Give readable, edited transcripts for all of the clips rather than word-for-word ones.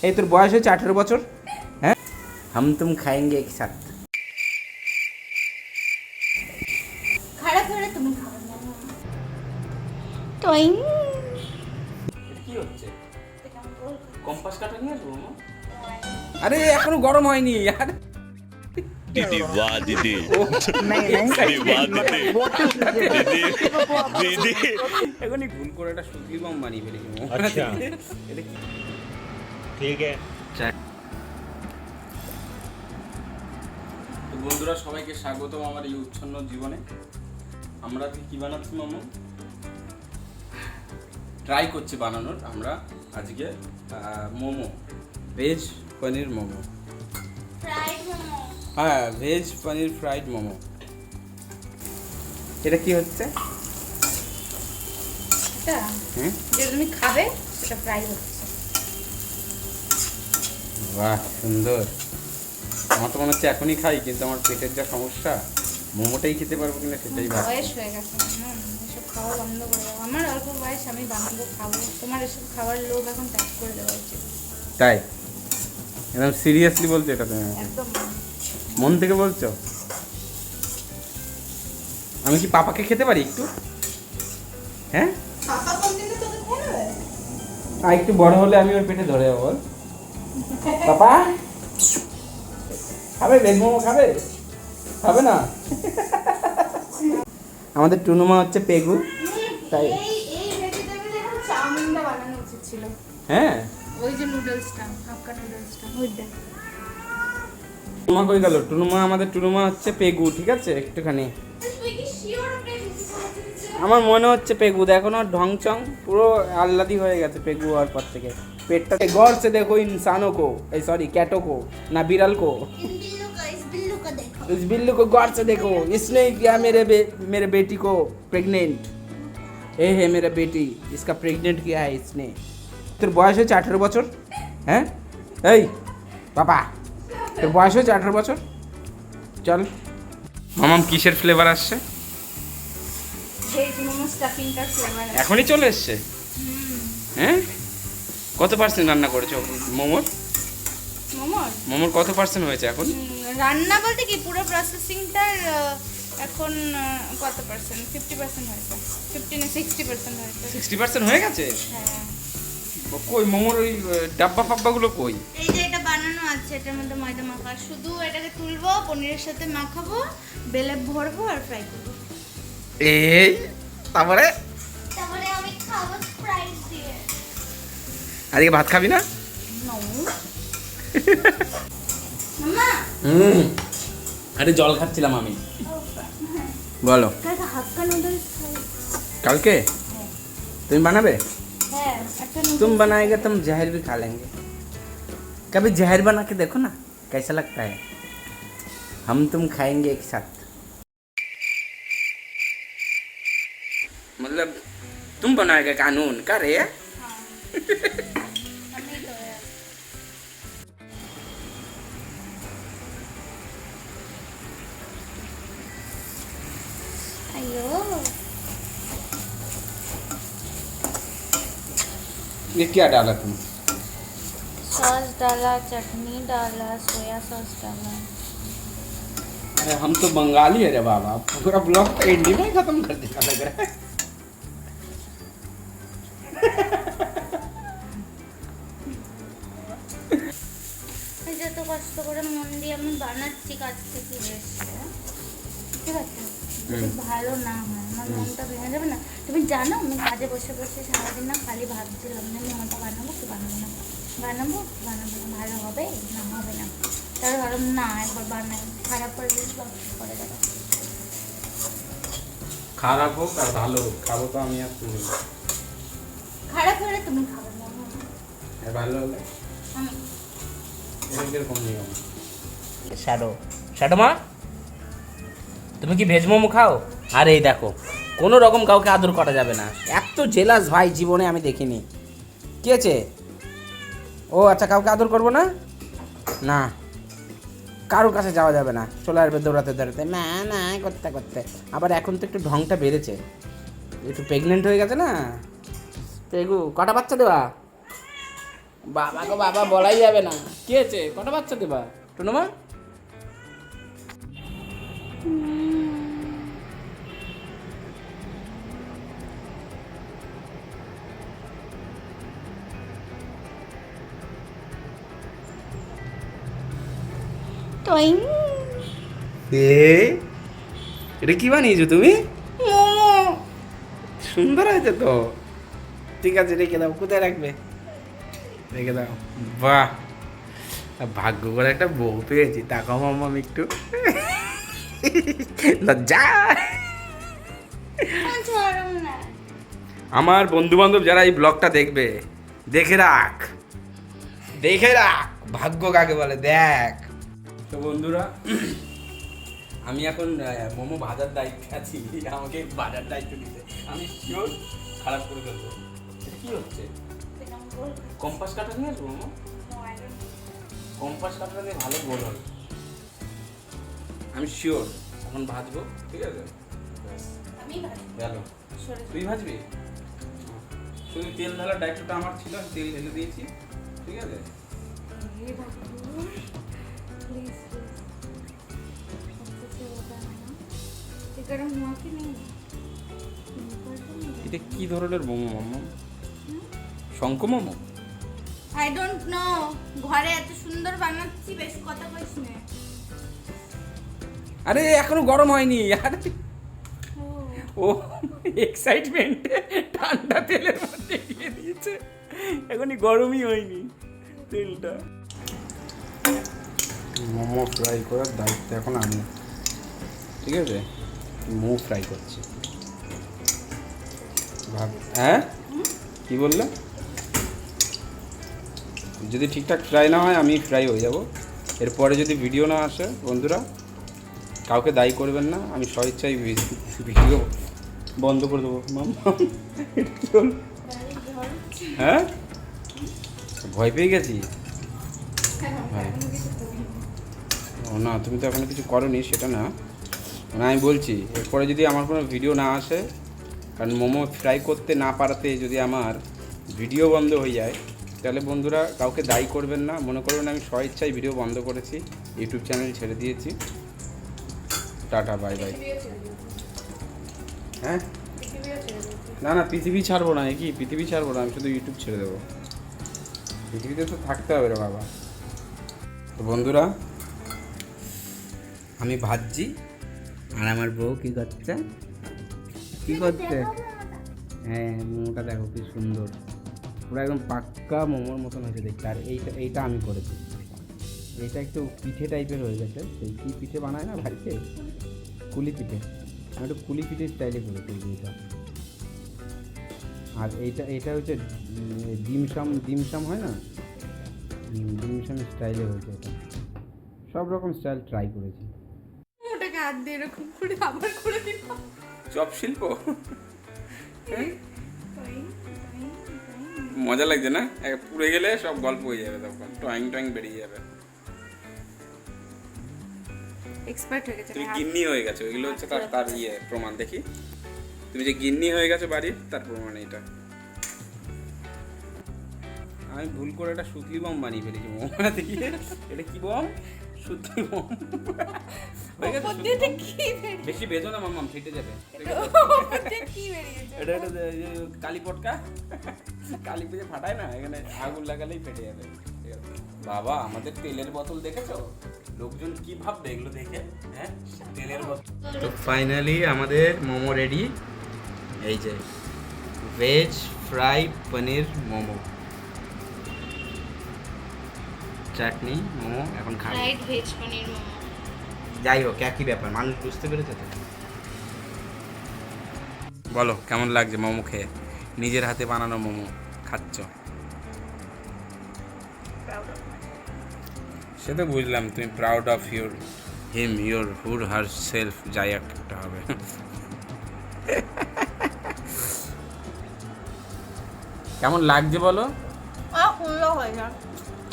এই তোর বয়স হয়েছে 18 বছর। হ্যাঁ, হাম তুম খাएंगे एक साथ। খারাপ হলে তুমি খাবে না। টইং। কি হচ্ছে? কম্পাস কাটা নিয়ে আসবো? আরে এখনো গরম হয়নি यार। दीदी वाह दीदी नहीं दीदी वाह दीदी दीदी दीदी এখনই ভুল করে একটা সুতলি বম বানিয়ে ফেলেছি। আচ্ছা। এটা কি? ठीक है তো বন্ধুরা, সবাইকে স্বাগতম আমার এই উচ্ছন্ন জীবনে। আমরা আজকে কি বানাচ্ছি মামু? ট্রাই করছি বানানোর আমরা আজকে মোমো, ভেজ পনির মোমো। ফ্রাইড মোমো। হ্যাঁ, ভেজ পনির ফ্রাইড মোমো। এটা কি হচ্ছে? এটা যে তুমি খাবে সেটা ফ্রাই হচ্ছে। বাহ, সুন্দর। আমার তো মনে হচ্ছে এখনই খাই, কিন্তু আমার পেটের যা সমস্যা, মোমোটাই খেতে পারবো কিনা সেটাই ভাবছি। বয়স হয়ে গেছে, এসব খাওয়া বন্ধ করে দাও। আমার অল্প বয়স, আমি বানাবো খাবো। তোমার এসব খাবার লোভ এখন ত্যাগ করে দেওয়া উচিত। তাই একদম সিরিয়াসলি বলছো এটা তুমি? একদম মন থেকে বলছো? আমি কি পাপাকে খেতে পারি একটু? হ্যাঁ, আর একটু বড় হলে আমি ওর পেটে ধরে যাবো। বল পাপা, খাবে ভেজ মোমো? খাবে? খাবে না? আমাদের টুনুমা হচ্ছে পেগু, তাই এই ভেজিটেবল এখন চাউমিনটা বানানো উচিত ছিল। হ্যাঁ। ওই যে নুডলসটা, হাক্কা নুডলসটা, ওইটা। টুনুমা কই গেল? টুনুমা, আমাদের টুনুমা হচ্ছে পেগু, ঠিক আছে? একটুখানি তুই কি শিওর ওটা বেশি খাওয়া? আমার মনে হচ্ছে পেগু, দেখো না ঢংচং পুরো আহ্লাদি হয়ে গেছে পেগু হওয়ার পর থেকে। पेटটা गौर से देखो इंसानों को, सॉरी कैटों को, ना बिरल को। इस बिल्लू का देखो। इस बिल्लू को गौर से देखो, इसने किया मेरे बेटी को प्रेग्नेंट। ए है मेरा बेटी, इसका प्रेग्नेंट किया है इसने। তোর বয়স হয়েছে 18 বছর। হ্যাঁ, এই বাবা, তোর বয়স হয়েছে 18 বছর। চল মামাম, কিসের ফ্লেভার আসছে? ভেজ মোমো স্টাফিংটার ফ্লেভার। এখনই চলে এসছে? হ্যাঁ, কত পার্সেন্ট রান্না করেছো মোমোর? মোমোর কত পার্সেন্ট হয়েছে এখন? রান্না বলতে কি পুরো প্রসেসিংটার এখন কত পার্সেন্ট? 50% হয়েছে। 50 না 60% হয়েছে। 60% হয়ে গেছে? হ্যাঁ। কই মোমোর ওই ডাব্বা ফাব্বাগুলো কই? এই যে এটা বানানো আছে, এটার মধ্যে ময়দা মাখা। শুধু এটাকে তুলবো, পনিরের সাথে মাখাবো, বেলে ভরবো আর ফ্রাই করবো। এই তারপরে আমি খাবো স্প্রাইট দিয়ে। আজকে ভাত খাবি না? নো মামা, আরে জল খাচ্ছিলাম আমি। বলো। কালকে হাক্কা নুডলস খাই। কালকে তুমি বানাবে? হ্যাঁ, একটা तुम बनाएगा तुम जहर भी खा लेंगे। कभी जहर बना के देखो ना कैसा लगता है। हम तुम खाएंगे एक साथ। मतलब तुम बनाएगा कानून का रे? अयो ये क्या डाला तुम? सॉस डाला, चटनी डाला, सोया सॉस डाला। अरे हम तो बंगाली है रे बाबा, पूरा ब्लॉग तो हिंदी में ही खत्म कर देना लग रहा है। যত কষ্ট করে মন দিয়ে আমি বানাচ্ছি, কাজ থেকে এসে ঠিক আছে, যদি ভালো না হয় আমার মনটা ভেঙে যাবে না। তুমি জানো আমি কাজে বসে বসে সারাদিন না খালি ভাবছিলাম যে মোমোটা বানাবো কি বানাবো না, বানাবো বানাবো না, ভালো হবে না হবে না। তাহলে ভাবলাম না একবার বানাই, খারাপ করে দিলে করে দেবো। খারাপ হোক আর ভালো হোক, খাবো তো আমি আর তুমি। খারাপ হলে তুমি খাবে না, আর ভালো হলে আমি এরকম নিয়ম। শ্যাডো, শ্যাডো মা, তুমি কি ভেজ মোমো খাও? আর এই দেখো, কোনো রকম কাউকে আদর করা যাবে না। এত জেলাস ভাই জীবনে আমি দেখিনি। কি আছে? ও আচ্ছা, কাউকে আদর করবো না? না, কারোর কাছে যাওয়া যাবে না। চলে আসবে দৌড়াতে দৌড়াতে, না না করতে করতে। আবার এখন তো একটু ঢংটা বেড়েছে, একটু প্রেগনেন্ট হয়ে গেছে না। পেগু, কটা বাচ্চা দেওয়া? বাবা গো বাবা বলাই যাবে না। কি হয়েছে, কটা বাচ্চা দেবা টুনুমা? টইং এটা কি বানিয়েছো তুমি? মোমো। সুন্দর হয়েছে তো। ঠিক আছে, রেখে দাও। কোথায় রাখবে? রেখে দাও। বাহ, ভাগ্য করে একটা বউ পেয়েছি। তাকাও মাম্মা একটু, লজ্জা। ছাড়ো না। আমার বন্ধু বান্ধব যারা এই ব্লগটা দেখবে, দেখে রাখ, দেখে রাখ ভাগ্য কাকে বলে, দেখ। তো বন্ধুরা, আমি এখন মোমো ভাজার দায়িত্বে আছি। আমাকে ভাজার দায়িত্ব দিতে আমি শিওর খারাপ করে ফেলবো। এটা কি হচ্ছে? কম্পাস কাটা নিয়ে আসবো মোমো? কম্পাস কাটা নিয়ে ভালো গোল হবে। আমি শিওর এখন ভাজবো, ঠিক আছে? আমি গেল। তুই ভাজবি? শুধু তেল ঢালার দায়িত্বটা আমার ছিল, আমি তেল ঢেলে দিয়েছি, ঠিক আছে? এটা কি ধরনের মোমো মাম্মা? শঙ্খ মোমো? I don't know. ঘরে এত সুন্দর বানাচ্ছি, বেশ কথা কইস না। আরে এখনো গরম হয়নি। আরে ও এক্সাইটমেন্টে ঠান্ডা তেলের মধ্যে দিয়ে দিয়েছে, এখনই গরমই হয়নি তেলটা। মোমো ফ্রাই করার দায়িত্ব এখন আমি, ঠিক আছে? মোমো ফ্রাই করছি। ভাব, হ্যাঁ কি বললে? যদি ঠিকঠাক ফ্রাই না হয় আমি ফ্রাই হয়ে যাব। এরপরে যদি ভিডিও না আসে বন্ধুরা, কাউকে দায়ী করবেন না, আমি স্বেচ্ছায় ভিডিও বন্ধ করে দেবো। হ্যাঁ, ভয় পেয়ে গেছি। ও না, তুমি তো এখনো কিছু করোনি, সেটা না, মানে আমি বলছি এরপরে যদি আমার কোনো ভিডিও না আসে, কারণ মোমো ফ্রাই করতে না পারাতে যদি আমার ভিডিও বন্ধ হয়ে যায়, তাহলে বন্ধুরা কাউকে দায়ী করবেন না, মনে করবেন আমি স্বেচ্ছায় ভিডিও বন্ধ করেছি, ইউটিউব চ্যানেল ছেড়ে দিয়েছি। Tata, bye bye. হ্যাঁ, না না, পৃথিবী ছাড়বো না। কি পৃথিবী ছাড়বো না, আমি শুধু ইউটিউব ছেড়ে দেবো। পৃথিবীতে তো থাকতে হবে রে বাবা। তো বন্ধুরা, আমি ভাজছি আর আমার বউ কি করছে? কি করছে? হ্যাঁ, মোমোটা দেখো কি সুন্দর, পুরো একদম পাক্কা মোমোর মতন হয়েছে দেখতে। আর এইটা আমি করেছি। এইটা একটু পিঠে টাইপের হয়ে গেছে। সেই কি পিঠে বানায় না বাড়িতে, কুলি পিঠে। আমি একটু কুলি পিঠের স্টাইলে করেছি এইটা। আর এইটা হচ্ছে ডিমসাম হয় না, ডিমসাম স্টাইলে হয়েছে এটা। সব রকম স্টাইল ট্রাই করেছি। ওটাকে হাত দিয়ে এরকম করে আবার করে দিলাম। চপ শিল্প মজা লাগছে না? পুড়ে গেলে সব গল্প হয়ে যাবে, তখন টয়ং বেরিয়ে যাবে। এক্সপার্ট হয়ে গেছে। তুমি গিন্নি হয়ে গেছো, এগুলো হচ্ছে তার প্রমাণ। দেখি তুমি যে গিন্নি হয়ে গেছো বাড়ির, তার প্রমাণ এটা। আমি ভুল করে একটা সুতলি বম বানিয়ে ফেলেছি মোমোটা দিয়ে। এটা কি বম? সুতলি বম হয়ে গেছে। বেশি বেজো না মাম্মা, ফেটে যাবে। এটা কালী পটকা, কালী পুজো ফাটায় না, এখানে আগুন লাগালেই ফেটে যাবে। বাবা, আমাদের তেলের বোতল দেখেছো? লোকজন কি ভাববে এগুলো দেখে? হ্যাঁ, তেলের বোতল। তো ফাইনালি আমাদের মোমো রেডি। এই যে ভেজ ফ্রাই পনির মোমো, চাটনি, মোমো এখন খাবো। ফ্রাইড ভেজ পনির মোমো। যাই হোক, একই ব্যাপার, মানুষ বুঝতে পেরেছে তো। বলো কেমন লাগছে মোমো খেয়ে? নিজের হাতে বানানো মোমো খাচ্ছ। সে তো বুঝলাম, তুমি proud of your hood her self, যাই একটা হবে। কেমন লাগছে বলো? সুন্দর হয়ে যায়।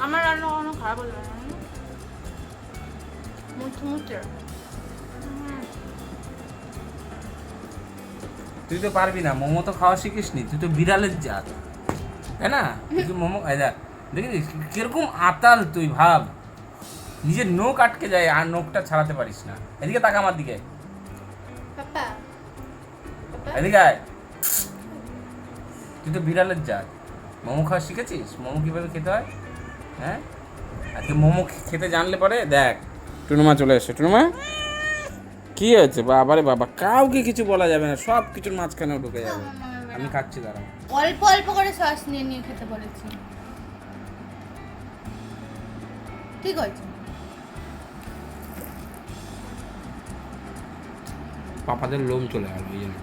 আমার রান্না কোনো খারাপ হলো না। মুচমুচে। তুই তো পারবি না, মোমো তো খাওয়া শিখিস নি, তুই তো বিড়ালের জাত, তাই না? তুই মোমো দেখিস কিরকম আতাল তুই ভাব, নিজের নখ আটকে যায় আর নখটা ছাড়াতে পারিস না। এদিকে তাকা আমার দিকে, পাপা এদিকে আয়। তুই তো বিড়ালের জাত, মোমো খাওয়া শিখেছিস? মোমো কীভাবে খেতে হয়? হ্যাঁ, আজকে মোমো খেতে জানলে পরে দেখ। টুনুমা চলে এসে, টুনুমা কি হয়েছে? বাবা রে বাবা, কাউকে কিছু বলা যাবে না, সব কিছুর মাঝখানেও ঢুকে যাবে। আমি খাচ্ছি, দাঁড়াও। অল্প অল্প করে শ্বাস নিয়ে নিয়ে খেতে বলেছি, ঠিক আছে? পাপাদের লোম চলে গেল ওই জন্য।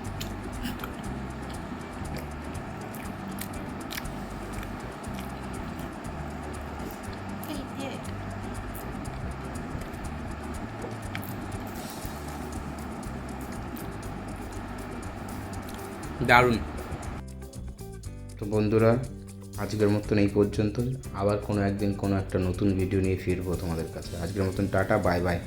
এই যে, দারুণ। তো বন্ধুরা, আজকের মতন এই পর্যন্তই। আবার কোনো একদিন কোনো একটা নতুন ভিডিও নিয়ে ফিরবো তোমাদের কাছে। আজকের মতন টাটা, বাই বাই।